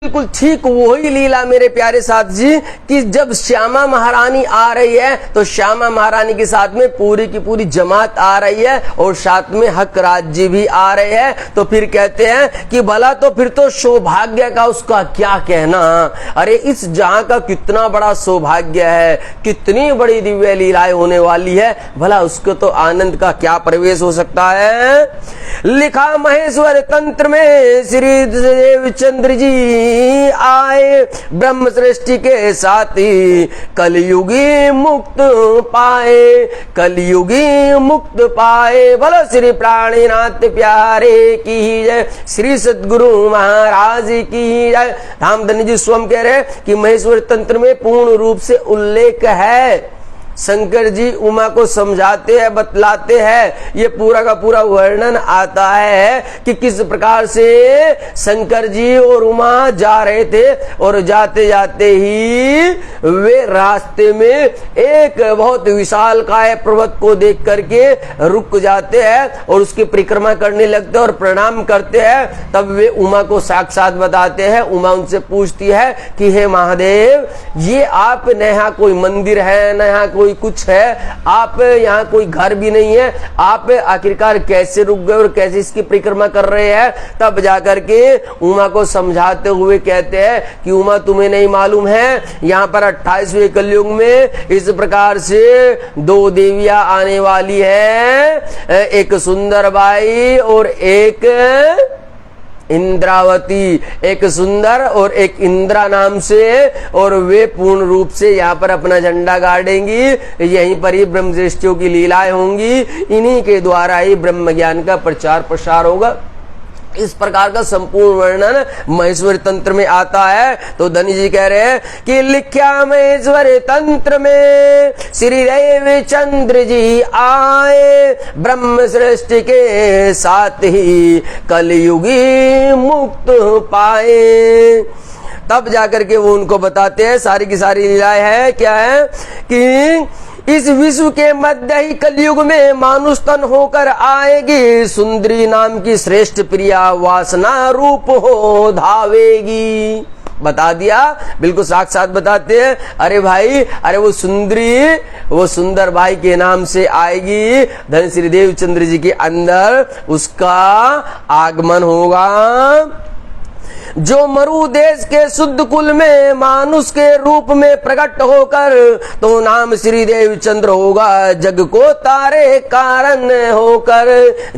बिल्कुल ठीक वही लीला मेरे प्यारे साथ जी कि जब श्यामा महारानी आ रही है तो श्यामा महारानी के साथ में पूरी की पूरी जमात आ रही है और साथ में हकराज जी भी आ रहे हैं। तो फिर कहते हैं कि भला तो फिर तो सौभाग्य का उसका क्या कहना। अरे इस जहां का कितना बड़ा सौभाग्य है, कितनी बड़ी दिव्य लीलाएं होने वाली है, भला उसको तो आनंद का क्या प्रवेश हो सकता है। लिखा महेश्वर तंत्र में श्री देवचंद्र जी आए ब्रह्म सृष्टि के साथी, कलयुगी मुक्त पाए, कलयुगी मुक्त पाए। बोलो श्री प्राणीनाथ प्यारे की जय, श्री सद्गुरु महाराज की जय। रामधनी जी स्वयं कह रहे कि महेश्वर तंत्र में पूर्ण रूप से उल्लेख है। शंकर जी उमा को समझाते हैं, बतलाते हैं, ये पूरा का पूरा वर्णन आता है कि किस प्रकार से शंकर जी और उमा जा रहे थे और जाते जाते ही वे रास्ते में एक बहुत विशालकाय पर्वत को देख करके रुक जाते हैं और उसकी परिक्रमा करने लगते हैं और प्रणाम करते हैं। तब वे उमा को साक्षात बताते हैं। उमा उनसे पूछती है कि हे महादेव, ये आप न यहाँ कोई मंदिर है, न यहाँ कोई कुछ है, आप यहाँ कोई घर भी नहीं है, आप आखिरकार कैसे रुक गए और कैसे इसकी परिक्रमा कर रहे हैं। तब जाकर के उमा को समझाते हुए कहते हैं कि उमा तुम्हें नहीं मालूम है, यहाँ पर 28वें कलयुग में इस प्रकार से दो देवियां आने वाली है, एक सुंदर बाई और एक इंद्रावती, एक सुंदर और एक इंद्रा नाम से, और वे पूर्ण रूप से यहाँ पर अपना झंडा गाड़ेंगी। यहीं पर ही ब्रह्म सृष्टियों की लीलाएं होंगी, इन्हीं के द्वारा ही ब्रह्म ज्ञान का प्रचार प्रसार होगा। इस प्रकार का संपूर्ण वर्णन महेश्वर तंत्र में आता है। तो धनी जी कह रहे हैं कि लिख्या महेश्वर तंत्र में श्री देवचंद्र जी आए ब्रह्म सृष्टि के साथ ही कलयुगी मुक्त पाए। तब जाकर के वो उनको बताते हैं, सारी की सारी लीलाएं है क्या है कि इस विश्व के मध्य ही कलयुग में मानुष तन होकर आएगी, सुंदरी नाम की श्रेष्ठ प्रिया वासना रूप हो धावेगी। बता दिया, बिल्कुल साक्षात बताते हैं। अरे भाई, अरे वो सुंदरी, वो सुंदर भाई के नाम से आएगी, धन श्री देवचंद्र जी के अंदर उसका आगमन होगा। जो मरु देश के शुद्ध कुल में मानुष के रूप में प्रकट होकर तो नाम श्री देवचंद्र होगा, जग को तारे कारण होकर,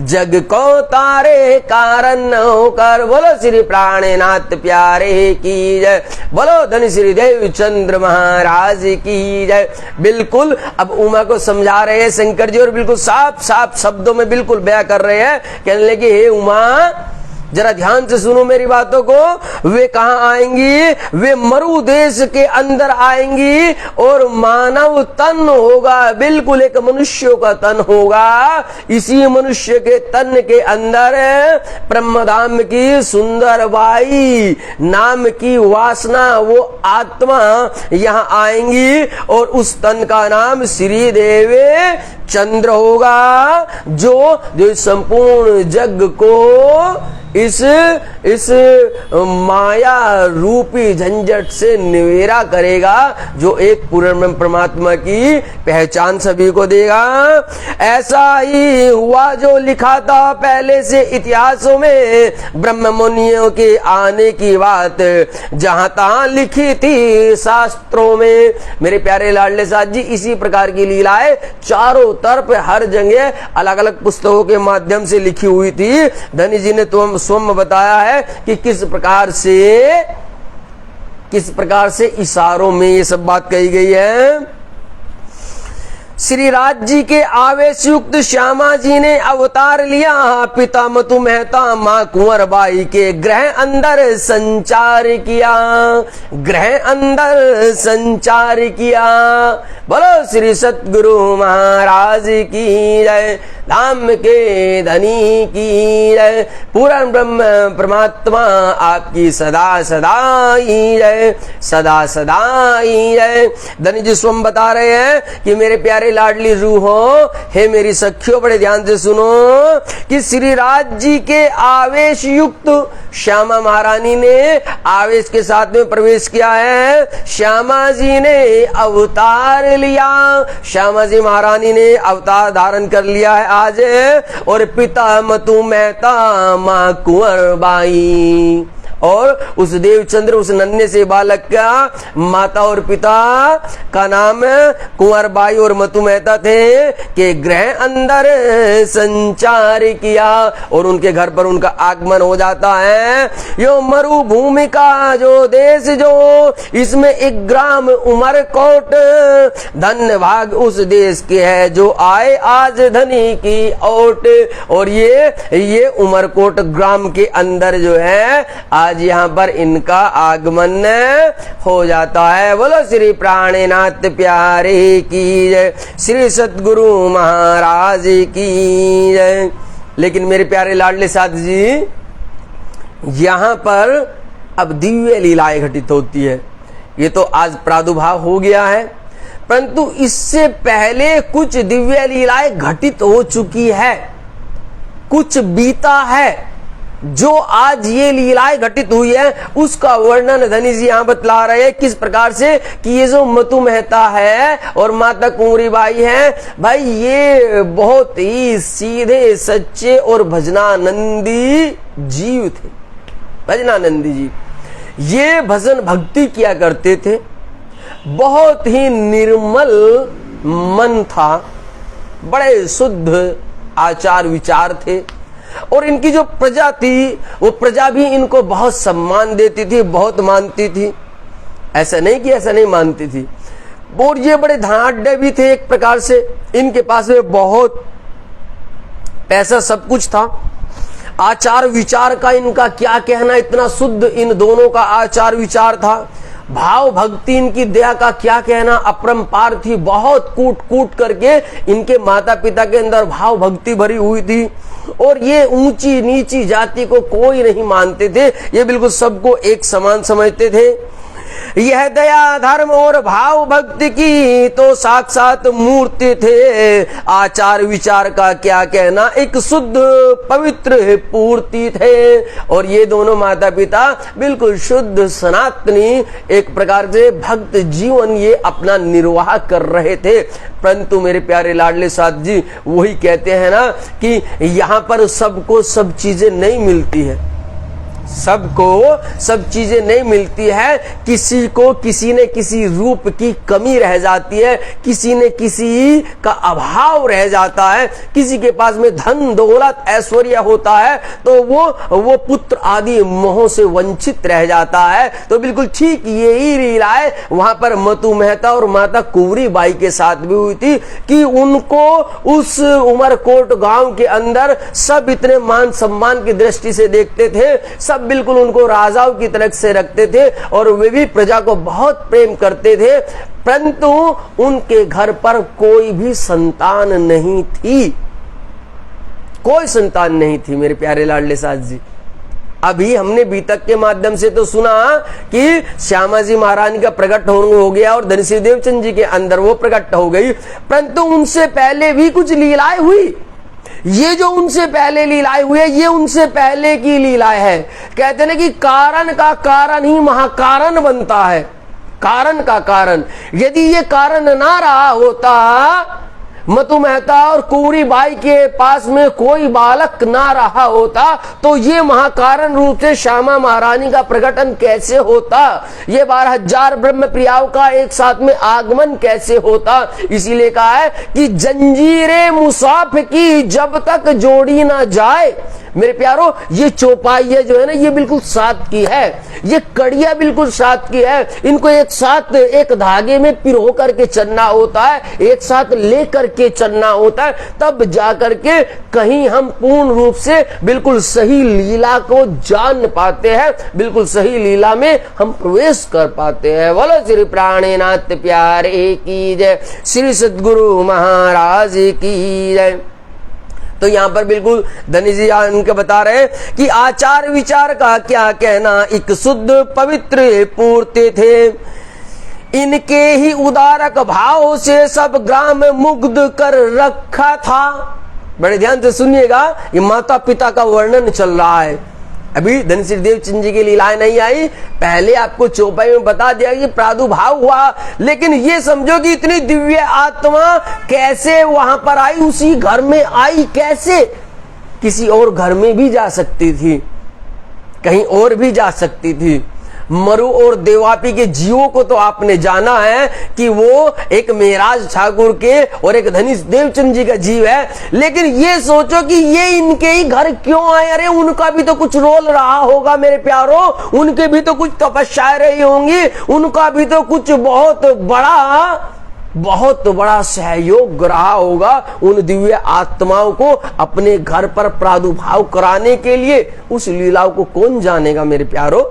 जग को तारे कारण होकर। बोलो श्री प्राणनाथ प्यारे की जय, बोलो धन श्री देवचंद्र महाराज की जय। बिल्कुल अब उमा को समझा रहे हैं शंकर जी और बिल्कुल साफ साफ शब्दों में बिल्कुल बयां कर रहे हैं। कहने लगे हे उमा, जरा ध्यान से सुनो मेरी बातों को। वे कहाँ आएंगी? वे मरु देश के अंदर आएंगी और मानव तन होगा, बिल्कुल एक मनुष्य का तन होगा। इसी मनुष्य के तन के अंदर ब्रह्मधाम की सुंदर बाई नाम की वासना, वो आत्मा यहाँ आएंगी और उस तन का नाम श्री देवे चंद्र होगा, जो संपूर्ण जग को इस माया रूपी झंझट से निवेरा करेगा, जो एक पूर्ण परमात्मा की पहचान सभी को देगा। ऐसा ही हुआ जो लिखा था पहले से इतिहासों में, ब्रह्म मुनियों के आने की बात जहां तहां लिखी थी शास्त्रों में। मेरे प्यारे लाडले साथ जी, इसी प्रकार की लीलाएं चारों तरफ हर जगह अलग अलग पुस्तकों के माध्यम से लिखी हुई थी। धनी जी ने तो स्वयं बताया है कि किस प्रकार से इशारों में ये सब बात कही गई है। श्री राज जी के आवेश युक्त श्यामा जी ने अवतार लिया, पिता मतु मेहता मां कुंवर बाई के ग्रह अंदर संचार किया, ग्रह अंदर संचार किया। बोलो श्री सतगुरु महाराज की जय। धाम के धनी की जय। पूर्ण ब्रह्म परमात्मा आपकी सदा सदा ही जय, सदा सदा ही जय। धनी जी स्वयं बता रहे हैं कि मेरे प्यारे लाडली रूहों, हे मेरी सखियों, बड़े ध्यान से सुनो कि श्री राज जी के आवेश युक्त श्यामा महारानी ने आवेश के साथ में प्रवेश किया है। श्यामा जी ने अवतार लिया, श्यामा जी महारानी ने अवतार धारण कर लिया है आज। और पिता मतु मेहता मां कुंवर बाई, और उस देवचंद्र, उस नन्हे से बालक का माता और पिता का नाम कुंवर बाई और मतु मेहता थे, के गृह अंदर संचार किया और उनके घर पर उनका आगमन हो जाता है। यो मरुभूमि का जो देश, जो इसमें एक ग्राम उमरकोट, धन्य भाग उस देश के है जो आए आज धनी की ओट। और ये उमरकोट ग्राम के अंदर जो है आज यहाँ पर इनका आगमन हो जाता है। बोलो श्री प्राणनाथ प्यारे की जय, श्री सतगुरु महाराज की जय। लेकिन मेरे प्यारे लाडले साथ जी, यहाँ पर अब दिव्य लीलाएं घटित होती है। ये तो आज प्रादुर्भाव हो गया है, परंतु इससे पहले कुछ दिव्य लीलाएं घटित हो चुकी है, कुछ बीता है। जो आज ये लीलाएं घटित हुई है उसका वर्णन धनी जी यहां बतला रहे हैं, किस प्रकार से कि ये जो मतु मेहता है और माता कुंवरी बाई है, भाई ये बहुत ही सीधे सच्चे और भजनानंदी जीव थे। भजनानंदी जी ये भजन भक्ति किया करते थे, बहुत ही निर्मल मन था, बड़े शुद्ध आचार विचार थे। और इनकी जो प्रजा थी वो प्रजा भी इनको बहुत सम्मान देती थी, बहुत मानती थी। ऐसा नहीं कि ऐसा नहीं मानती थी। और ये बड़े धनाढ्य भी थे एक प्रकार से, इनके पास में बहुत पैसा, सब कुछ था। आचार विचार का इनका क्या कहना, इतना शुद्ध इन दोनों का आचार विचार था। भाव भक्ति इनकी दया का क्या कहना, अपरंपार थी। बहुत कूट कूट करके इनके माता पिता के अंदर भाव भक्ति भरी हुई थी। और ये ऊंची नीची जाति को कोई नहीं मानते थे, ये बिल्कुल सबको एक समान समझते थे। यह दया धर्म और भाव भक्ति की तो साक्षात मूर्ति थे। आचार विचार का क्या कहना, एक शुद्ध पवित्र पूर्ति थे। और ये दोनों माता पिता बिल्कुल शुद्ध सनातनी एक प्रकार से भक्त जीवन ये अपना निर्वाह कर रहे थे। परंतु मेरे प्यारे लाडले साथ जी वही कहते हैं ना कि यहाँ पर सबको सब चीजें नहीं मिलती है, सबको सब चीजें नहीं मिलती है। किसी को किसी ने किसी रूप की कमी रह जाती है, किसी ने किसी का अभाव रह जाता है, किसी के पास में धन दौलत ऐश्वर्य होता है तो वो पुत्र आदि मोह से वंचित रह जाता है। तो बिल्कुल ठीक यही लीलाएं वहां पर मतु मेहता और माता कुंवरी बाई के साथ भी हुई थी कि उनको उस उमरकोट गांव के अंदर सब इतने मान सम्मान की दृष्टि से देखते थे, सब बिल्कुल उनको राजाओं की तरह से रखते थे और वे भी प्रजा को बहुत प्रेम करते थे। परंतु उनके घर पर कोई भी संतान नहीं थी, कोई संतान नहीं थी मेरे प्यारे लाडले साथ जी। अभी हमने बीतक के माध्यम से तो सुना कि श्यामा जी महारानी का प्रकट हो गया और धनी श्री देवचंद जी के अंदर वो प्रकट हो गई, परंतु उनसे पहले भी कुछ लीलाएं हुई। ये जो उनसे पहले लीलाएं हुई है ये उनसे पहले की लीलाएं है। कहते हैं कि कारण का कारण ही महाकारण बनता है, कारण का कारण। यदि ये कारण ना रहा होता, मतु मेहता और कुंवरी बाई के पास में कोई बालक ना रहा होता, तो ये महाकारण रूप से श्यामा महारानी का प्रकटन कैसे होता, ये 12,000 ब्रह्म प्रियाओं का एक साथ में आगमन कैसे होता। इसीलिए कहा है कि जंजीरे मुसाफ की जब तक जोड़ी ना जाए। मेरे प्यारो ये चौपाइया जो है ना ये बिल्कुल साथ की है, ये कड़िया बिल्कुल साथ की है। इनको एक साथ एक धागे में पिरो करके चलना होता है, एक साथ लेकर के चलना होता है, तब जाकर के कहीं हम पूर्ण रूप से बिल्कुल सही लीला को जान पाते हैं, बिल्कुल सही लीला में हम प्रवेश कर पाते हैं। बोलो श्री प्राणनाथ प्यारे की जय, श्री सद्गुरु महाराज की जय। तो यहां पर बिल्कुल धनी जी उनके बता रहे हैं कि आचार विचार का क्या कहना, एक शुद्ध पवित्र पूर्ति थे, इनके ही उदारक भाव से सब ग्राम मुग्ध कर रखा था। बड़े ध्यान से सुनिएगा, ये माता पिता का वर्णन चल रहा है। अभी धनी श्री देवचंद जी की लीलाएं नहीं आई, पहले आपको चौपाई में बता दिया कि प्रादुर्भाव हुआ, लेकिन ये समझो कि इतनी दिव्य आत्मा कैसे वहां पर आई, उसी घर में आई कैसे? किसी और घर में भी जा सकती थी, कहीं और भी जा सकती थी। मरु और देवापी के जीवों को तो आपने जाना है कि वो एक मेहराज ठाकुर के और एक धनी देवचंद जी का जीव है, लेकिन ये सोचो कि ये इनके ही घर क्यों आए? अरे उनका भी तो कुछ रोल रहा होगा मेरे प्यारों, उनके भी तो कुछ तपस्याएं रही होंगी, उनका भी तो कुछ बहुत बड़ा सहयोग रहा होगा उन दिव्य आत्माओं को अपने घर पर प्रादुर्भाव कराने के लिए। उस लीलाओं को कौन जानेगा मेरे प्यारों?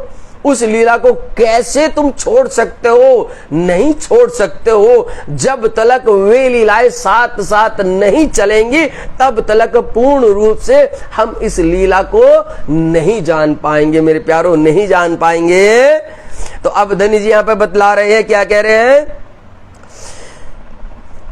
उस लीला को कैसे तुम छोड़ सकते हो? नहीं छोड़ सकते हो। जब तलक वे लीलाएं साथ साथ नहीं चलेंगी, तब तलक पूर्ण रूप से हम इस लीला को नहीं जान पाएंगे मेरे प्यारों, नहीं जान पाएंगे। तो अब धनी जी यहां पे बतला रहे हैं, क्या कह रहे हैं?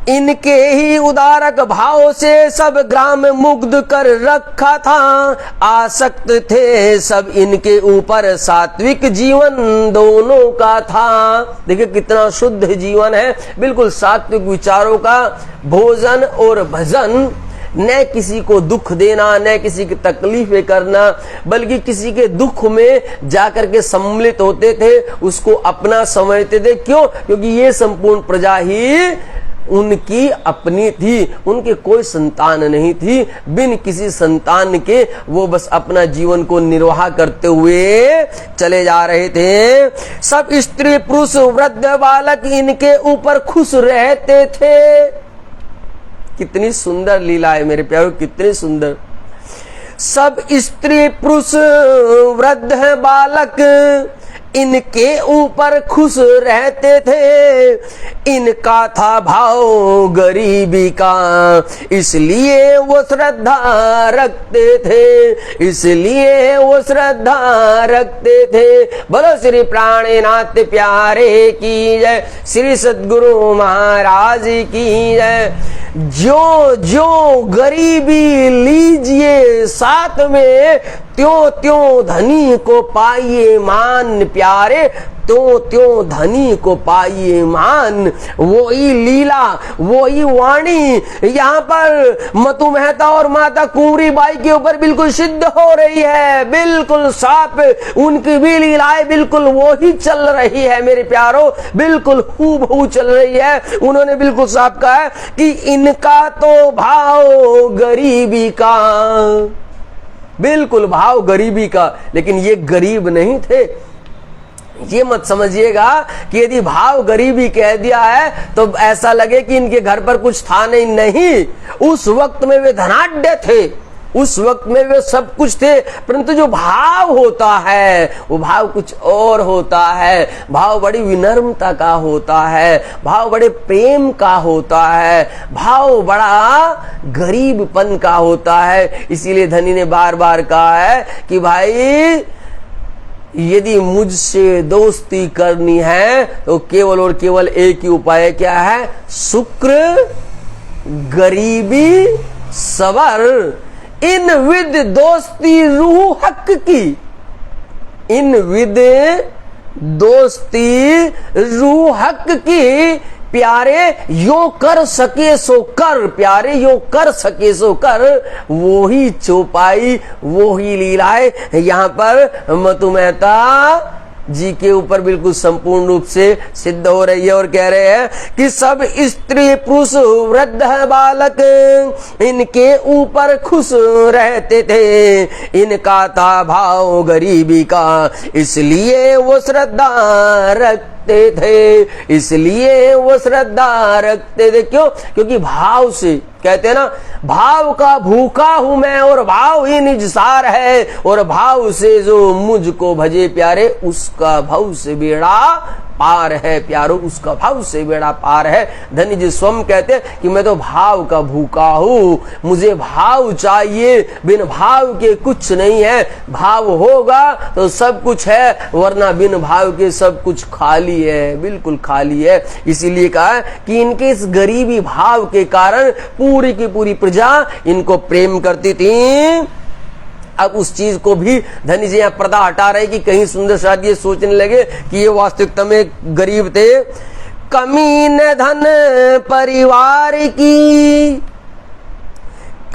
इनके ही उदारक भाव से सब ग्राम मुग्ध कर रखा था, आसक्त थे सब इनके ऊपर, सात्विक जीवन दोनों का था। देखिए कितना शुद्ध जीवन है, बिल्कुल सात्विक विचारों का, भोजन और भजन, न किसी को दुख देना, न किसी की तकलीफें करना, बल्कि किसी के दुख में जाकर के सम्मिलित होते थे, उसको अपना समझते थे। क्यों? क्योंकि ये संपूर्ण प्रजा ही उनकी अपनी थी, उनके कोई संतान नहीं थी। बिन किसी संतान के वो बस अपना जीवन को निर्वाह करते हुए चले जा रहे थे। सब स्त्री पुरुष वृद्ध बालक इनके ऊपर खुश रहते थे। कितनी सुंदर लीला है मेरे प्यारों, कितनी सुंदर। सब स्त्री पुरुष वृद्ध बालक इनके ऊपर खुश रहते थे, इनका था भाव गरीबी का, इसलिए वो श्रद्धा रखते थे, इसलिए वो श्रद्धा रखते थे। बोलो श्री प्राणनाथ प्यारे की जय, श्री सद्गुरु महाराज की जय। जो जो गरीबी लीजिए साथ में, त्यों त्यों धनी को पाइए मान प्यारे, त्यों त्यों धनी को पाइए मान। वही लीला, वही वाणी यहाँ पर मतु मेहता और माता कुंवरी बाई के ऊपर बिल्कुल सिद्ध हो रही है। बिल्कुल साफ उनकी भी लीलाएं बिल्कुल वो ही चल रही है मेरे प्यारों, बिल्कुल हूबहू चल रही है। उन्होंने बिल्कुल साफ कहा है कि इनका तो भाव गरीबी का, बिल्कुल भाव गरीबी का। लेकिन ये गरीब नहीं थे, ये मत समझिएगा कि यदि भाव गरीबी कह दिया है तो ऐसा लगे कि इनके घर पर कुछ था नहीं। नहीं, उस वक्त में वे धनाढ्य थे, उस वक्त में वे सब कुछ थे, परंतु जो भाव होता है वो भाव कुछ और होता है। भाव बड़ी विनम्रता का होता है, भाव बड़े प्रेम का होता है, भाव बड़ा गरीबपन का होता है। इसीलिए धनी ने बार बार कहा है कि भाई यदि मुझसे दोस्ती करनी है तो केवल और केवल एक ही उपाय है। क्या है? शुक्र गरीबी सबर, इन विद दोस्ती रूह हक की, इन विद दोस्ती रूह हक की। प्यारे यो कर सके सो कर, प्यारे यो कर सके सो कर। वो ही चौपाई, वो ही लीलाएं यहाँ पर मतु मेहता जी के ऊपर बिल्कुल संपूर्ण रूप से सिद्ध हो रही है। और कह रहे हैं कि सब स्त्री पुरुष वृद्ध बालक इनके ऊपर खुश रहते थे, इनका था भाव गरीबी का, इसलिए वो श्रद्धा रखते थे, इसलिए वो श्रद्धा रखते थे। क्यों? क्योंकि भाव से, कहते हैं ना, भाव का भूखा हूं मैं और भाव ही निजसार है, और भाव से जो मुझको भजे प्यारे उसका भव से बेड़ा पार है प्यारो, उसका भाव से बेड़ा पार है। धनी जी स्वयं कहते हैं कि मैं तो भाव का भूखा हूं, मुझे भाव चाहिए, बिन भाव के कुछ नहीं है। भाव होगा तो सब कुछ है, वरना बिन भाव के सब कुछ खाली है, बिल्कुल खाली है। इसीलिए कहा कि इनके इस गरीबी भाव के कारण पूरी की पूरी प्रजा इनको प्रेम करती थी। अब उस चीज को भी धनी जी यहाँ पर्दा हटा रहे कि कहीं सुंदर शायद ये सोचने लगे कि ये वास्तविकता में गरीब थे। कमी न धन परिवार की,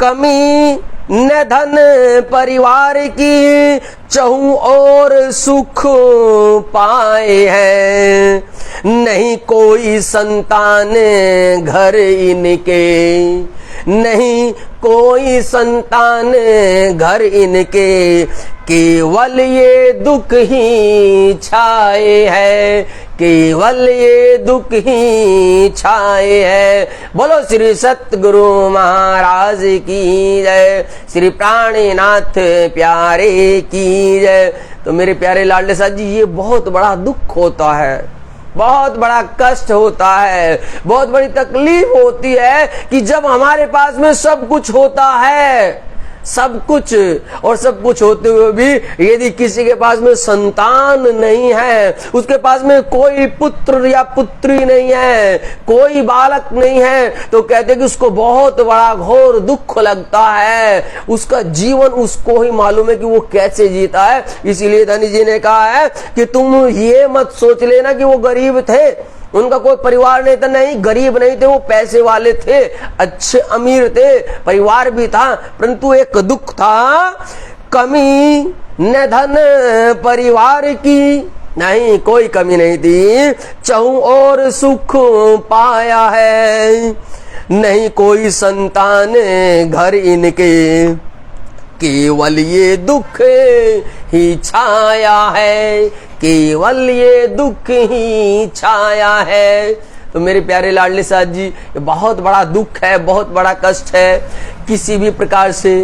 कमी न धन परिवार की, चहु और सुख पाए हैं, नहीं कोई संतान घर इनके, नहीं कोई संतान घर इनके, केवल ये दुख ही छाए है, केवल ये दुख ही छाए है। बोलो श्री सतगुरु महाराज की जय, श्री प्राणनाथ प्यारे की जय। तो मेरे प्यारे लाडले साहब जी, ये बहुत बड़ा दुख होता है, बहुत बड़ा कष्ट होता है, बहुत बड़ी तकलीफ होती है कि जब हमारे पास में सब कुछ होता है, सब कुछ, और सब कुछ होते हुए भी यदि किसी के पास में संतान नहीं है, उसके पास में कोई पुत्र या पुत्री नहीं है, कोई बालक नहीं है, तो कहते हैं कि उसको बहुत बड़ा घोर दुख लगता है। उसका जीवन उसको ही मालूम है कि वो कैसे जीता है। इसीलिए धनी जी ने कहा है कि तुम ये मत सोच लेना कि वो गरीब थे, उनका कोई परिवार नहीं था। नहीं, गरीब नहीं थे, वो पैसे वाले थे, अच्छे अमीर थे, परिवार भी था, परंतु एक दुख था, कमी न धन परिवार की, नहीं कोई कमी नहीं थी, चहु और सुख पाया है, नहीं कोई संतान घर इनके, केवल ये दुख ही छाया है, केवल ये दुख ही छाया है। तो मेरे प्यारे लाडले साहब जी, ये बहुत बड़ा दुख है, बहुत बड़ा कष्ट है। किसी भी प्रकार से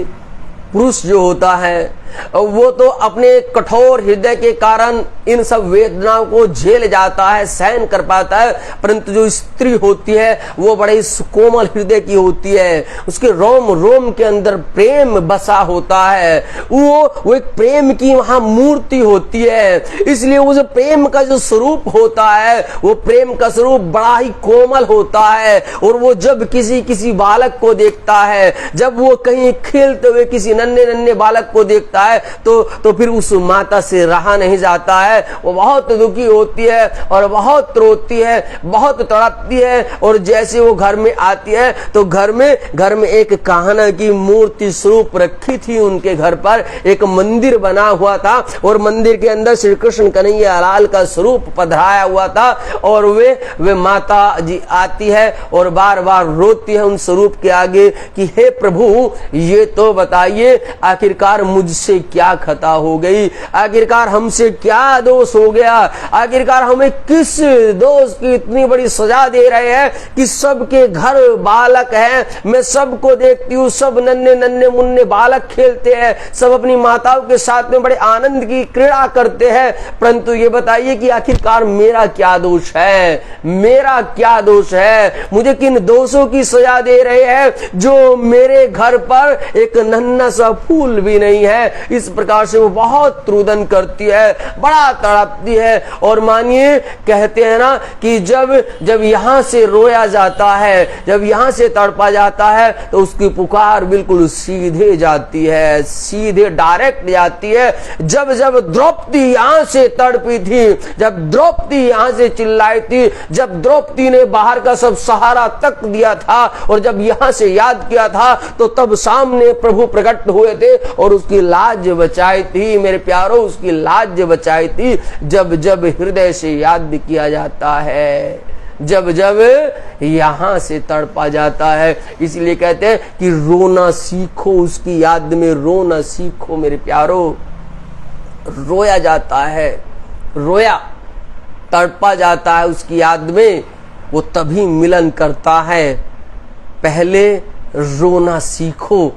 पुरुष जो होता है वो तो अपने कठोर हृदय के कारण इन सब वेदनाओं को झेल जाता है, सहन कर पाता है, परंतु जो स्त्री होती है वो बड़े कोमल हृदय की होती है, उसके रोम रोम के अंदर प्रेम बसा होता है, वो एक प्रेम की वहां मूर्ति होती है। इसलिए वो जो प्रेम का जो स्वरूप होता है, वो प्रेम का स्वरूप बड़ा ही कोमल होता है। और वो जब किसी बालक को देखता है, जब वो कहीं खेलते हुए किसी नन्हे नन्हे बालक को देखता है, तो फिर उस माता से रहा नहीं जाता है। वो बहुत दुखी होती है और बहुत रोती है, बहुत तड़पती है। और जैसे वो घर में आती है तो घर में एक कान्हा की मूर्ति स्वरूप रखी थी। उनके घर पर एक मंदिर बना हुआ था और मंदिर के अंदर श्री कृष्ण कन्हैया लाल का स्वरूप पधराया हुआ था। और वे माता जी आती है और बार बार रोती है उन स्वरूप के आगे कि हे प्रभु, ये तो बताइए आखिरकार मुझसे क्या खता हो गई, आखिरकार हमसे क्या दोष हो गया, आखिरकार हमें किस दोष की इतनी बड़ी सजा दे रहे हैं कि सबके घर बालक हैं, मैं सबको देखती हूँ, सब नन्हे नन्हे मुन्ने बालक खेलते हैं, सब अपनी माताओं के साथ में बड़े आनंद की क्रीड़ा करते हैं, परंतु ये बताइए कि आखिरकार मेरा क्या दोष है, मेरा क्या दोष है, मुझे किन दोषों की सजा दे रहे हैं जो मेरे घर पर एक नन्हा सा फूल भी नहीं है। इस प्रकार से वो बहुत रुदन करती है, बड़ा तड़पती है। और मानिए कहते हैं ना कि जब यहाँ से रोया जाता है, जब यहाँ से तड़पा जाता है, तो उसकी पुकार बिल्कुल सीधे जाती है, सीधे डायरेक्ट जाती है। जब द्रौपदी यहाँ से तड़पी थी, जब द्रौपदी यहाँ से चिल्लाई थी, जब द्रौपदी ने बाहर का सब सहारा तक दिया था और जब यहाँ से याद किया था, तो तब सामने प्रभु प्रकट हुए थे और उसकी लाज बचाई थी। मेरे प्यारो, उसकी लाज बचाई थी। जब हृदय से याद किया जाता है, जब यहां से तड़पा जाता है। इसलिए कहते हैं कि रोना सीखो, उसकी याद में रोना सीखो। मेरे प्यारो, रोया जाता है, रोया तड़पा जाता है उसकी याद में, वो तभी मिलन करता है। पहले रोना सीखो,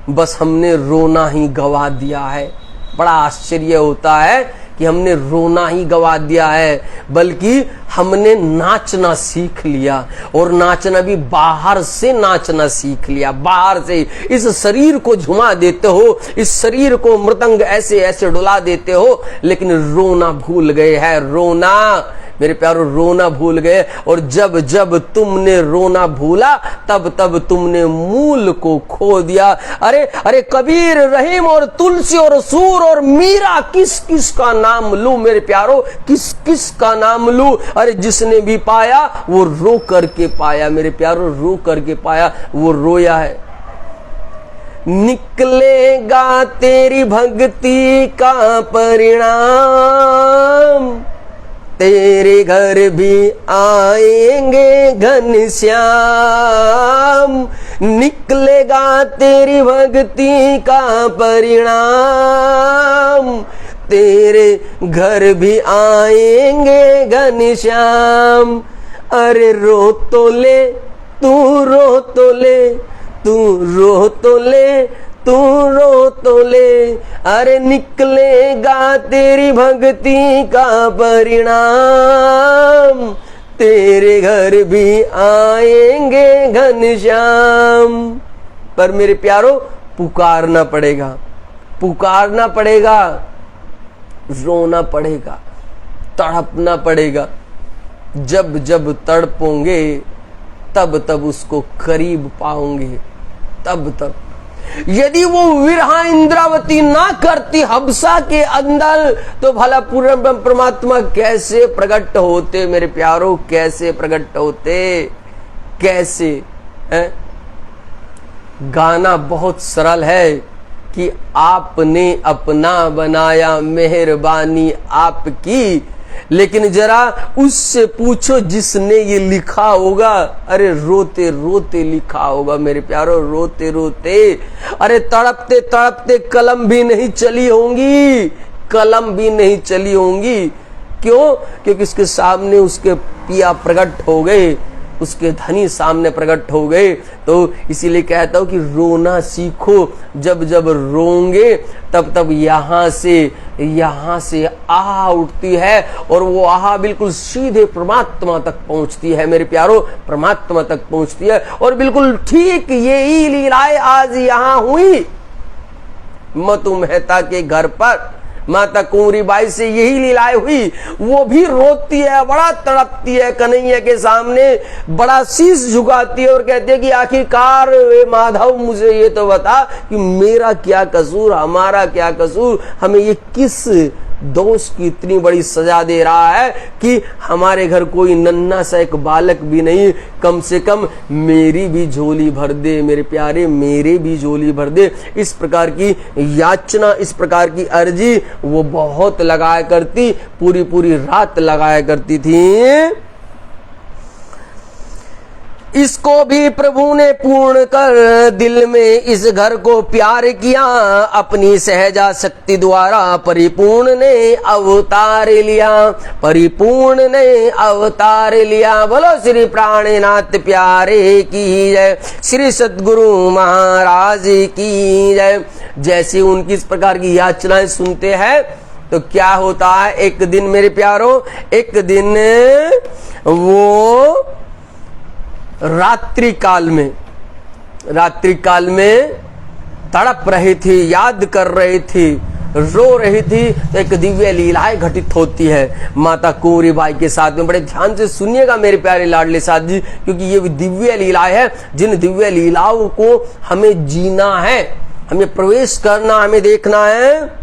बस हमने रोना ही गवा दिया है। बड़ा आश्चर्य होता है कि हमने रोना ही गवा दिया है, बल्कि हमने नाचना सीख लिया, और नाचना भी बाहर से नाचना सीख लिया। बाहर से इस शरीर को झुमा देते हो, इस शरीर को मृदंग ऐसे ऐसे डुला देते हो, लेकिन रोना भूल गए हैं। रोना मेरे प्यारो, रोना भूल गए। और जब जब तुमने रोना भूला, तब तब तुमने मूल को खो दिया। अरे अरे कबीर, रहीम और तुलसी और सूर और मीरा, किस किस का नाम लूं मेरे प्यारो, किस किस का नाम लूं। अरे जिसने भी पाया वो रो करके पाया मेरे प्यारो, रो करके पाया, वो रोया है। निकलेगा तेरी भक्ति का परिणाम, तेरे घर भी आएंगे घनश्याम। निकलेगा तेरी भक्ति का परिणाम, तेरे घर भी आएंगे घनश्याम। अरे रो तो ले तू, रो तो ले तू, रो तो ले तू, रो तो ले। अरे निकलेगा तेरी भक्ति का परिणाम, तेरे घर भी आएंगे घनश्याम। पर मेरे प्यारो, पुकारना पड़ेगा, पुकारना पड़ेगा, रोना पड़ेगा, तड़पना पड़ेगा। जब जब तड़पोगे तब तब उसको करीब पाओगे, तब तब। यदि वो विरहा इंद्रावती ना करती हबसा के अंदर, तो भला पूर्ण परमात्मा कैसे प्रकट होते मेरे प्यारो, कैसे प्रकट होते, कैसे है? गाना बहुत सरल है कि आपने अपना बनाया मेहरबानी आपकी, लेकिन जरा उससे पूछो जिसने ये लिखा होगा, अरे रोते रोते लिखा होगा मेरे प्यारो, रोते रोते। अरे तड़पते तड़पते कलम भी नहीं चली होंगी, कलम भी नहीं चली होंगी। क्यों? क्योंकि उसके सामने उसके पिया प्रकट हो गए, उसके धनी सामने प्रकट हो गए। तो इसीलिए कहता हूं कि रोना सीखो। जब जब रोंगे तब तब यहां से आह उठती है, और वो आह बिल्कुल सीधे परमात्मा तक पहुंचती है मेरे प्यारो, परमात्मा तक पहुंचती है। और बिल्कुल ठीक यही लीलाएं आज यहां हुई मतु मेहता के घर पर। माता कुंवरी बाई से यही लीलाएं हुई। वो भी रोती है, बड़ा तड़पती है कन्हैया के सामने, बड़ा शीश झुकाती है और कहती है कि आखिरकार वे माधव मुझे ये तो बता कि मेरा क्या कसूर, हमारा क्या कसूर, हमें ये किस दोष की इतनी बड़ी सजा दे रहा है कि हमारे घर कोई नन्हा सा एक बालक भी नहीं। कम से कम मेरी भी झोली भर दे मेरे प्यारे, मेरे भी झोली भर दे। इस प्रकार की याचना, इस प्रकार की अर्जी वो बहुत लगाया करती, पूरी पूरी रात लगाया करती थी। इसको भी प्रभु ने पूर्ण कर दिल में इस घर को प्यार किया, अपनी सहजा शक्ति द्वारा परिपूर्ण ने अवतार लिया, परिपूर्ण ने अवतार लिया। बोलो श्री प्राणनाथ प्यारे की जय, श्री सद्गुरु महाराज की जय। जैसे उनकी इस प्रकार की याचनाएं सुनते हैं तो क्या होता है, एक दिन मेरे प्यारो, एक दिन वो रात्रि काल में तड़प रही थी, याद कर रही थी, रो रही थी, तो एक दिव्य लीलाएं घटित होती है माता कुंवरी बाई के साथ में। बड़े ध्यान से सुनिएगा मेरे प्यारे लाडले साथ जी, क्योंकि ये दिव्य लीलाएं है, जिन दिव्य लीलाओं को हमें जीना है, हमें प्रवेश करना, हमें देखना है।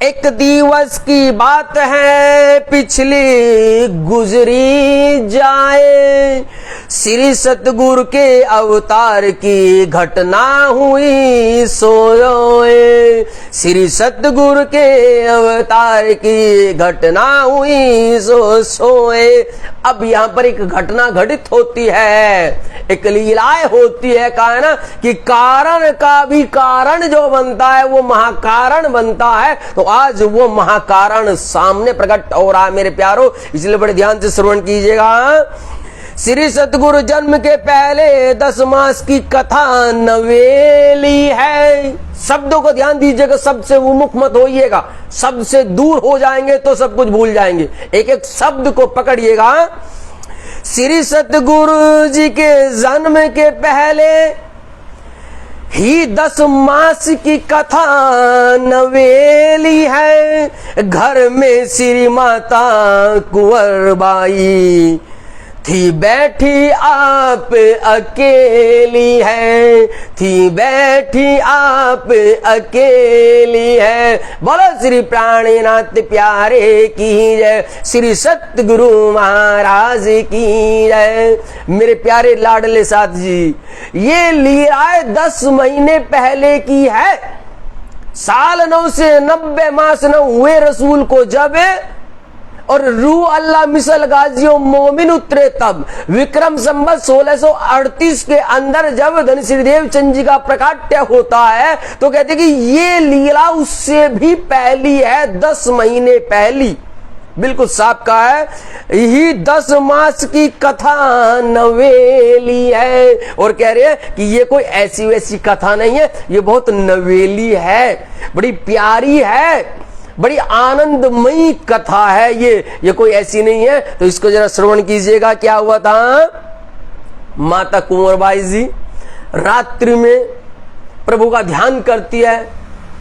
एक दिवस की बात है पिछली गुजरी जाए, श्री सतगुरु के अवतार की घटना हुई सोए, श्री सतगुरु के अवतार की घटना हुई सोए। अब यहाँ पर एक घटना घटित होती है, एक लीलाएं होती है। कहा है ना कि कारण का भी कारण जो बनता है वो महाकारण बनता है। तो आज वो महाकारण सामने प्रकट हो रहा है मेरे प्यारो, इसलिए बड़े ध्यान से श्रवण कीजिएगा। श्री सतगुरु जन्म के पहले 10 मास की कथा नवेली है। शब्दों को ध्यान दीजिएगा, शब्द से विमुख मत होइएगा, शब्द से दूर हो जाएंगे तो सब कुछ भूल जाएंगे। एक एक शब्द को पकड़िएगा। श्री सतगुरु जी के जन्म के पहले ही 10 मास की कथा नवेली है। घर में श्री माता कुंवरबाई थी बैठी आप अकेली है, थी बैठी आप अकेली है। बोलो श्री प्राणनाथ प्यारे की जय, श्री सतगुरु महाराज की जय। मेरे प्यारे लाडले साथ जी, ये लीलाएं 10 महीने पहले की है। साल 9 से 90 मास न हुए रसूल को जब, और रूह अल्लाह मिसल गाजियों मोमिन उतरे तब। विक्रम संवत 1638 के अंदर जब धन श्रीदेव चंद जी का प्रकाट्य होता है तो कहते कि ये लीला उससे भी पहली है, 10 महीने पहली। बिल्कुल साफ कहा है, यही 10 मास की कथा नवेली है। और कह रहे हैं कि ये कोई ऐसी वैसी कथा नहीं है, ये बहुत नवेली है, बड़ी प्यारी है, बड़ी आनंदमयी कथा है ये कोई ऐसी नहीं है। तो इसको जरा श्रवण कीजिएगा। क्या हुआ था? माता कुंवरबाई जी रात्रि में प्रभु का ध्यान करती है।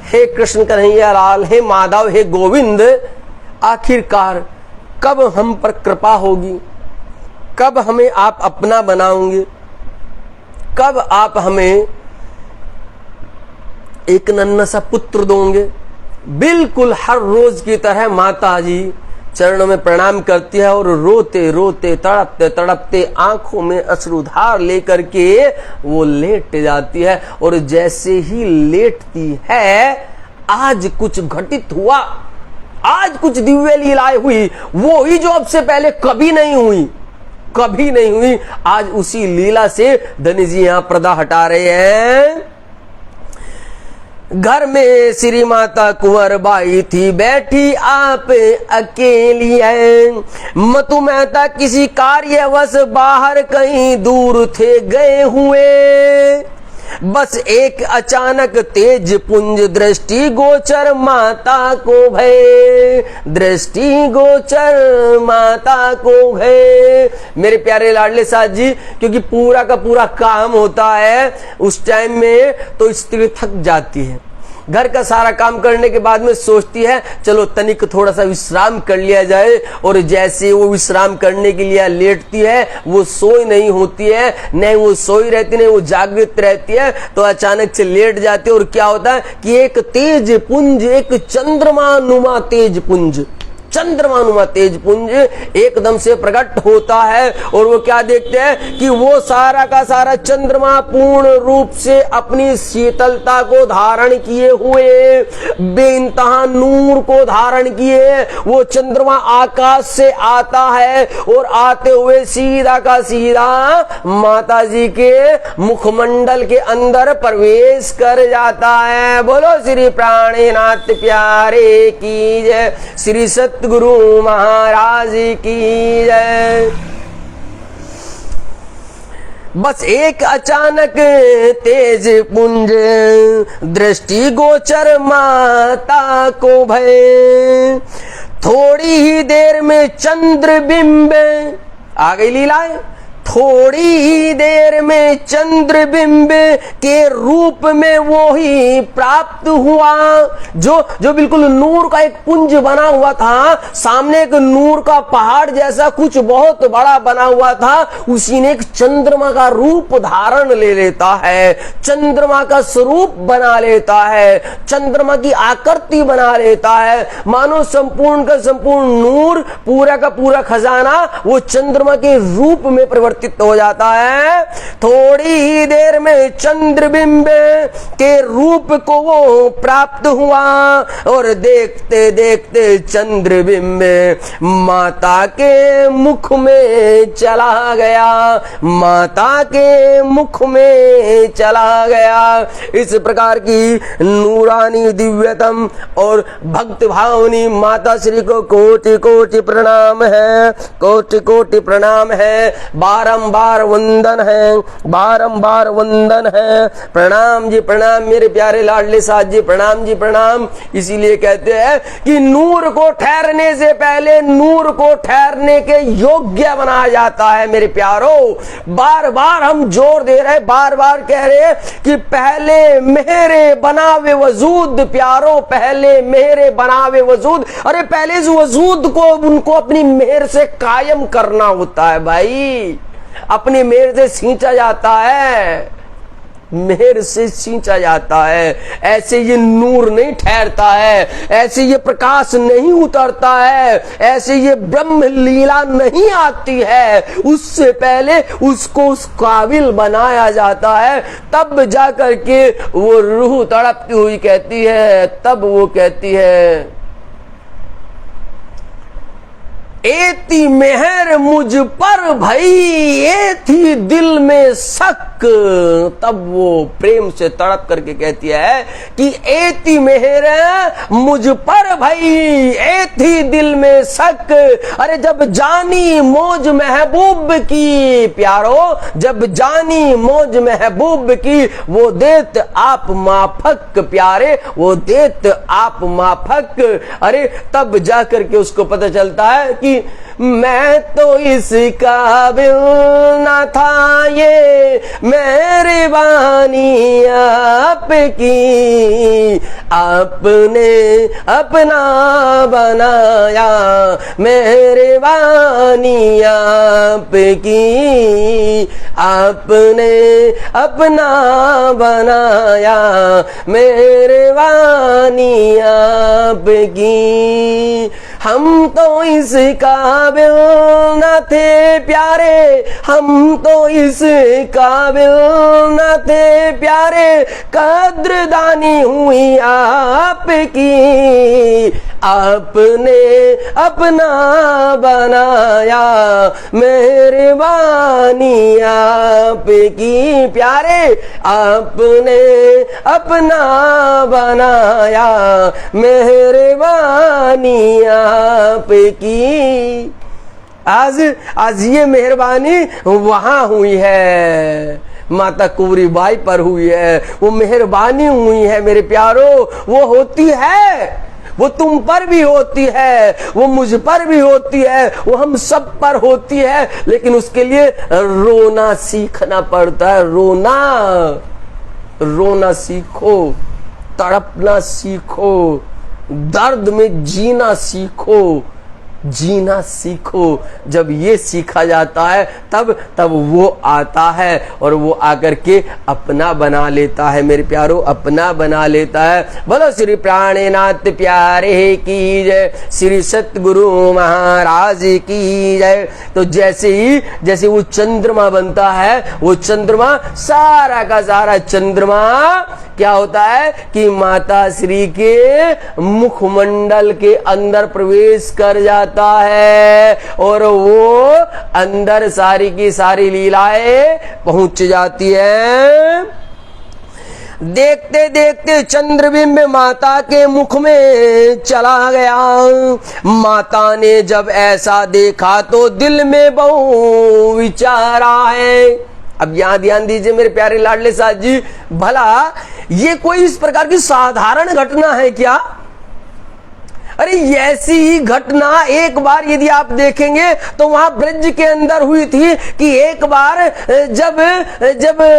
हे कृष्ण कन्हैया लाल, हे माधव, हे गोविंद, आखिरकार कब हम पर कृपा होगी, कब हमें आप अपना बनाओगे, कब आप हमें एक नन्हा सा पुत्र दोगे। बिल्कुल हर रोज की तरह माता जी चरणों में प्रणाम करती है और रोते रोते तड़पते तड़पते आंखों में अश्रुधार लेकर के वो लेट जाती है। और जैसे ही लेटती है, आज कुछ घटित हुआ, आज कुछ दिव्य लीलाएं हुई, वो ही जो अब से पहले कभी नहीं हुई, कभी नहीं हुई। आज उसी लीला से धनी जी यहां पर्दा हटा रहे हैं। घर में श्री माता कुंवरबाई थी बैठी आप अकेली है। मतु मेहता किसी कार्यवश बाहर कहीं दूर थे गए हुए। बस एक अचानक तेज पुंज दृष्टि गोचर माता को भय, दृष्टि गोचर माता को भय। मेरे प्यारे लाडले साथ जी, क्योंकि पूरा का पूरा काम होता है उस टाइम में, तो स्त्री थक जाती है। घर का सारा काम करने के बाद में सोचती है चलो तनिक थोड़ा सा विश्राम कर लिया जाए। और जैसे वो विश्राम करने के लिए लेटती है, वो सोई नहीं होती है, नहीं वो सोई रहती, नहीं वो जागृत रहती है, तो अचानक से लेट जाती है। और क्या होता है कि एक तेज पुंज, एक चंद्रमा नुमा तेज पुंज, चंद्रमानुमा तेज पुंज एकदम से प्रकट होता है। और वो क्या देखते हैं कि वो सारा का सारा चंद्रमा पूर्ण रूप से अपनी शीतलता को धारण किए हुए, बेइंतहा नूर को धारण किए वो चंद्रमा आकाश से आता है और आते हुए सीधा का सीधा माता जी के मुखमंडल के अंदर प्रवेश कर जाता है। बोलो श्री प्राणनाथ प्यारे की जय, श्री सतगुरु महाराज की जय। बस एक अचानक तेज पुंज दृष्टि गोचर माता को भय। थोड़ी ही देर में चंद्रबिंब, आ गई लीलाएं, थोड़ी ही देर में चंद्रबिंब के रूप में वो ही प्राप्त हुआ। जो बिल्कुल नूर का एक पुंज बना हुआ था, सामने एक नूर का पहाड़ जैसा कुछ बहुत बड़ा बना हुआ था, उसी ने एक चंद्रमा का रूप धारण ले लेता है, चंद्रमा का स्वरूप बना लेता है, चंद्रमा की आकृति बना लेता है। मानो संपूर्ण का संपूर्ण नूर, पूरा का पूरा खजाना वो चंद्रमा के रूप में परिवर्तित हो जाता है। थोड़ी ही देर में चंद्रबिंब के रूप को वो प्राप्त हुआ और देखते देखते चंद्रबिंब माता के मुख में चला गया, माता के मुख में चला गया। इस प्रकार की नूरानी दिव्यतम और भक्त भावनी माता श्री को कोटि कोटि प्रणाम है, कोटि कोटि प्रणाम है। 12 बारंबार वंदन है, बारंबार वंदन है। प्रणाम जी प्रणाम मेरे प्यारे लाडले साथ जी, प्रणाम जी प्रणाम। इसीलिए कहते हैं कि नूर को ठहरने से पहले नूर को ठहरने के योग्य बनाया जाता है मेरे प्यारो। बार बार हम जोर दे रहे, बार बार कह रहे कि पहले मेरे बनावे वजूद प्यारो, पहले मेरे बनावे वजूद। अरे पहले इस वजूद को उनको अपनी मेहर से कायम करना होता है भाई, अपनी मेहर से सींचा जाता है, मेहर से सींचा जाता है। ऐसे ये नूर नहीं ठहरता है, ऐसे ये प्रकाश नहीं उतरता है, ऐसे ये ब्रह्म लीला नहीं आती है। उससे पहले उसको उस काबिल बनाया जाता है, तब जाकर के वो रूह तड़पती हुई कहती है, तब वो कहती है एती मेहर मुझ पर भई, ये थी दिल में शक। तब वो प्रेम से तड़प करके कहती है कि एती मेहर मुझ पर भई, ये थी दिल में शक। अरे जब जानी मौज महबूब की प्यारो, जब जानी मौज महबूब की, वो देत आप माफक प्यारे, वो देत आप माफक। अरे तब जाकर के उसको पता चलता है कि मैं तो इस काबिल न था, ये मेहरबानी आपकी, आपने अपना बनाया, मेहरबानी आपकी, आपने अपना बनाया, मेहरबानी आपकी। हम तो इस काबिल न थे प्यारे, हम तो इस काबिल न थे प्यारे, कद्रदानी हुई आपकी, आपने अपना बनाया, मेहरबानी आपकी प्यारे, आपने अपना बनाया, मेहरबानी आपकी। आज ये मेहरबानी वहां हुई है, माता कुंवरी बाई पर हुई है, वो मेहरबानी हुई है मेरे प्यारो। वो होती है, वो तुम पर भी होती है, वो मुझ पर भी होती है, वो हम सब पर होती है, लेकिन उसके लिए रोना सीखना पड़ता है। रोना, रोना सीखो, तड़पना सीखो, दर्द में जीना सीखो, जीना सीखो। जब ये सीखा जाता है तब वो आता है और वो आकर के अपना बना लेता है मेरे प्यारो, अपना बना लेता है। बोलो श्री प्राणनाथ प्यारे की जय, श्री सतगुरु महाराज की जय। तो जैसे वो चंद्रमा बनता है, वो चंद्रमा सारा का सारा चंद्रमा क्या होता है कि माता श्री के मुखमंडल के अंदर प्रवेश कर जाता है और वो अंदर सारी की सारी लीलाएं पहुंच जाती है। देखते देखते चंद्रबिंब माता के मुख में चला गया। माता ने जब ऐसा देखा तो दिल में बहु विचार आए। अब यहां ध्यान दीजिए मेरे प्यारे लाडले साथ जी, भला ये कोई इस प्रकार की साधारण घटना है क्या? अरे ऐसी ही घटना एक बार यदि आप देखेंगे तो वहां ब्रज के अंदर हुई थी कि एक बार जब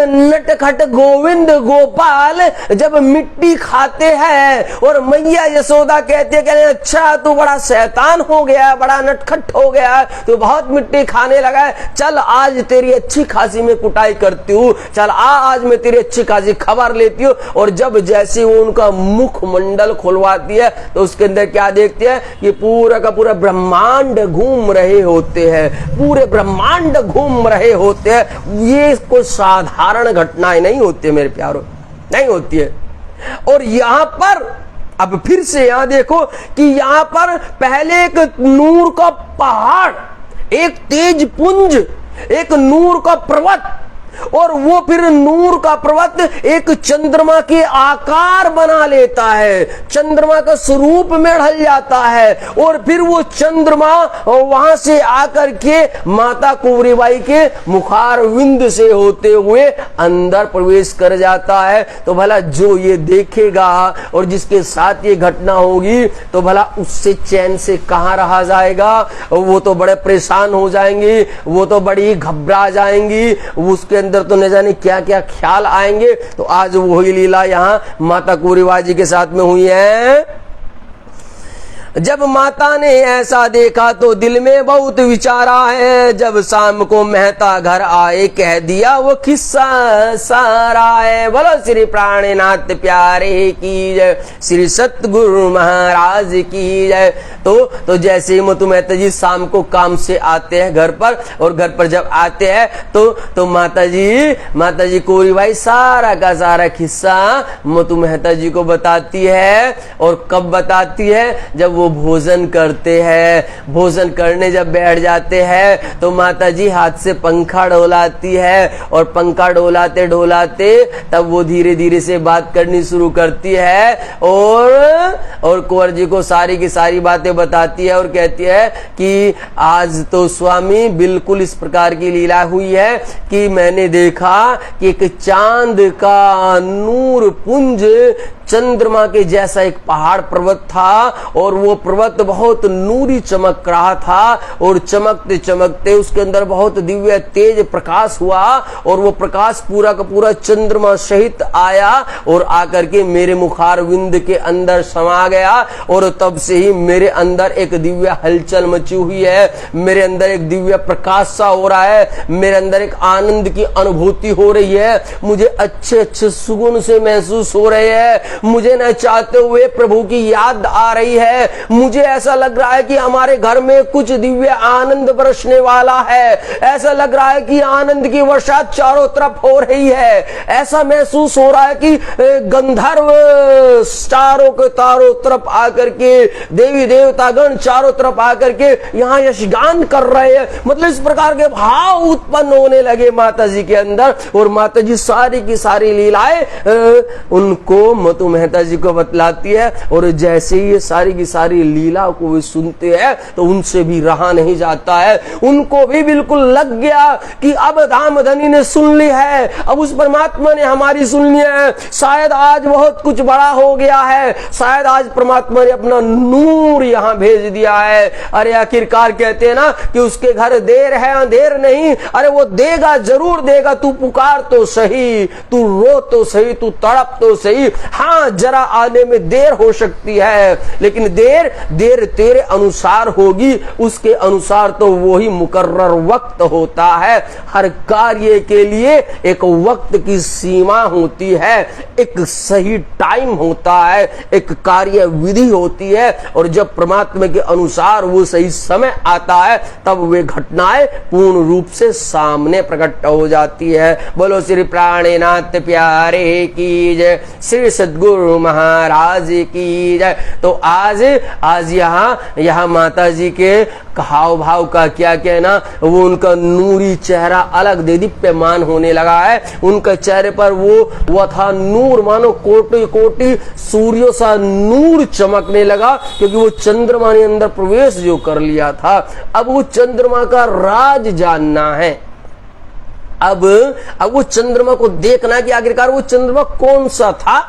नटखट गोविंद गोपाल जब मिट्टी खाते हैं और मैया यशोदा कहते हैं अच्छा तू बड़ा शैतान हो गया, बड़ा नटखट हो गया, तू बहुत मिट्टी खाने लगा है, चल आज तेरी अच्छी खासी मैं कुटाई करती हूँ, चल आज मैं तेरी अच्छी खासी खबर लेती हूँ। और जब जैसे वो उनका मुख मंडल खुलवाती है तो उसके अंदर क्या देखते हैं कि पूरा का पूरा ब्रह्मांड घूम रहे होते हैं, पूरे ब्रह्मांड घूम रहे होते हैं। ये कोई साधारण घटनाएं नहीं होती है मेरे प्यारों, नहीं होती है। और यहां पर अब फिर से यहां देखो कि यहां पर पहले एक नूर का पहाड़, एक तेज पुंज, एक नूर का पर्वत और वो फिर नूर का पर्वत एक चंद्रमा के आकार बना लेता है, चंद्रमा का स्वरूप में ढल जाता है, और फिर वो चंद्रमा वहां से आकर के माता कुंवरीबाई के मुखारविंद से होते हुए अंदर प्रवेश कर जाता है। तो भला जो ये देखेगा और जिसके साथ ये घटना होगी तो भला उससे चैन से कहां रहा जाएगा। वो तो बड़े परेशान हो जाएंगी, वो तो बड़ी घबरा जाएंगी, उसके अंदर तो न जाने क्या क्या ख्याल आएंगे। तो आज वही लीला यहाँ माता कुंवरीबाई जी के साथ में हुई है। जब माता ने ऐसा देखा तो दिल में बहुत विचारा है, जब शाम को मेहता घर आए कह दिया वो किस्सा सारा है। बोलो श्री प्राणनाथ प्यारे की जय, श्री सतगुरु महाराज की जय। तो जैसे ही मतु मेहता जी शाम को काम से आते हैं घर पर, और घर पर जब आते हैं तो माता जी कुंवरीबाई सारा का सारा किस्सा मतु मेहता जी को बताती है। और कब बताती है? जब वो भोजन करते हैं। भोजन करने जब बैठ जाते हैं तो माता जी हाथ से पंखा डोलाती है, और पंखा डोलाते डोलाते तब वो धीरे धीरे से बात करनी शुरू करती है, और कुंवर जी को सारी की सारी बातें बताती है और कहती है कि आज तो स्वामी बिल्कुल इस प्रकार की लीला हुई है कि मैंने देखा कि एक चांद का नूर पुंज चंद्रमा के जैसा एक पहाड़ पर्वत था, और वो पर्वत बहुत नूरी चमक रहा था, और चमकते चमकते उसके अंदर बहुत दिव्य तेज प्रकाश हुआ, और वो प्रकाश पूरा का पूरा चंद्रमा सहित आया और आकर के मेरे मुखारविंद के अंदर समा गया। और तब से ही मेरे अंदर एक दिव्य हलचल मची हुई है, मेरे अंदर एक दिव्य प्रकाश सा हो रहा है, मेरे अंदर एक आनंद की अनुभूति हो रही है, मुझे अच्छे अच्छे सुगुन से महसूस हो रहे हैं, मुझे न चाहते हुए प्रभु की याद आ रही है, मुझे ऐसा लग रहा है कि हमारे घर में कुछ दिव्य आनंद बरसने वाला है, ऐसा लग रहा है कि आनंद की वर्षा चारों तरफ हो रही है, ऐसा महसूस हो रहा है कि गंधर्व चारों के तारों तरफ आकर के, देवी देवतागण चारों तरफ आकर के यहाँ यशगान कर रहे हैं। मतलब इस प्रकार के भाव उत्पन्न होने लगे माता जी के अंदर, और माता जी सारी की सारी लीलाएं उनको मतु मेहता जी को बतलाती है। और जैसे ही ये सारी की सारी लीला को वे सुनते हैं तो उनसे भी रहा नहीं जाता है, उनको भी बिल्कुल लग गया कि अब धामधनी ने सुन ली है, अब उस परमात्मा ने हमारी सुन ली है, शायद आज बहुत कुछ बड़ा हो गया है, शायद आज परमात्मा ने अपना नूर यहाँ भेज दिया है। अरे आखिरकार कहते हैं ना कि उसके घर देर है अंधेर नहीं, अरे वो देगा जरूर देगा, तू पुकार तो सही, तू रो तो सही, तू तड़प तो सही, हाँ जरा आने में देर हो सकती है, लेकिन देर तेरे अनुसार होगी, उसके अनुसार तो वही मुकर्रर वक्त होता है। हर कार्य के लिए एक वक्त की सीमा होती है, एक सही टाइम होता है, एक कार्य विधि होती है, और जब परमात्मा के अनुसार वो सही समय आता है तब वे घटनाएं पूर्ण रूप से सामने प्रकट हो जाती है। बोलो श्री प्राणनाथ प्यारे की जय, श्री सद्गुरु महाराज की जय। तो आज यहाँ माता जी के हाव भाव का क्या कहना, वो उनका नूरी चेहरा अलग दीप्यमान होने लगा है, उनके चेहरे पर वो था नूर, मानो कोटि कोटि सूर्यों सा नूर चमकने लगा, क्योंकि वो चंद्रमा ने अंदर प्रवेश जो कर लिया था। अब वो चंद्रमा का राज जानना है, अब वो चंद्रमा को देखना कि आखिरकार वो चंद्रमा कौन सा था,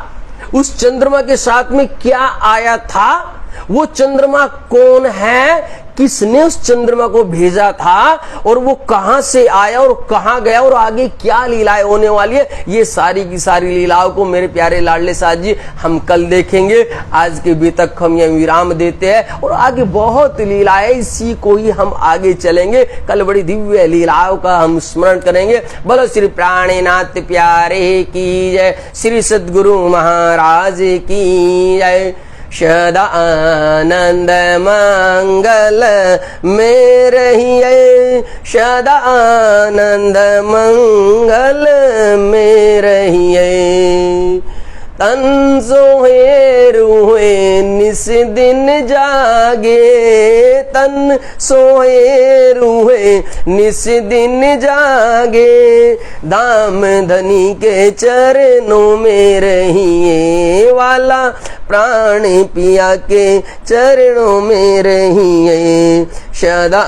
उस चंद्रमा के साथ में क्या आया था, वो चंद्रमा कौन है, किसने उस चंद्रमा को भेजा था, और वो कहां से आया और कहां गया, और आगे क्या लीलाएं होने वाली है, ये सारी की सारी लीलाओं को मेरे प्यारे लाडले साथ जी हम कल देखेंगे। आज के भी तक हम यह विराम देते हैं, और आगे बहुत लीलाएं, इसी को ही हम आगे चलेंगे। कल बड़ी दिव्य लीलाओं का हम स्मरण करेंगे। बोलो श्री प्राणनाथ प्यारे की जय, श्री सद्गुरु महाराज की जय। सदानंद मंगल में रहिए, सदानंद मंगल में रहिए, तन सोहे रूहे निस दिन जागे, तन सोहे रूहे निस दिन जागे, दाम धनी के चरणों में रहिए, वाला प्राण पिया के चरणों में रहिए सदा।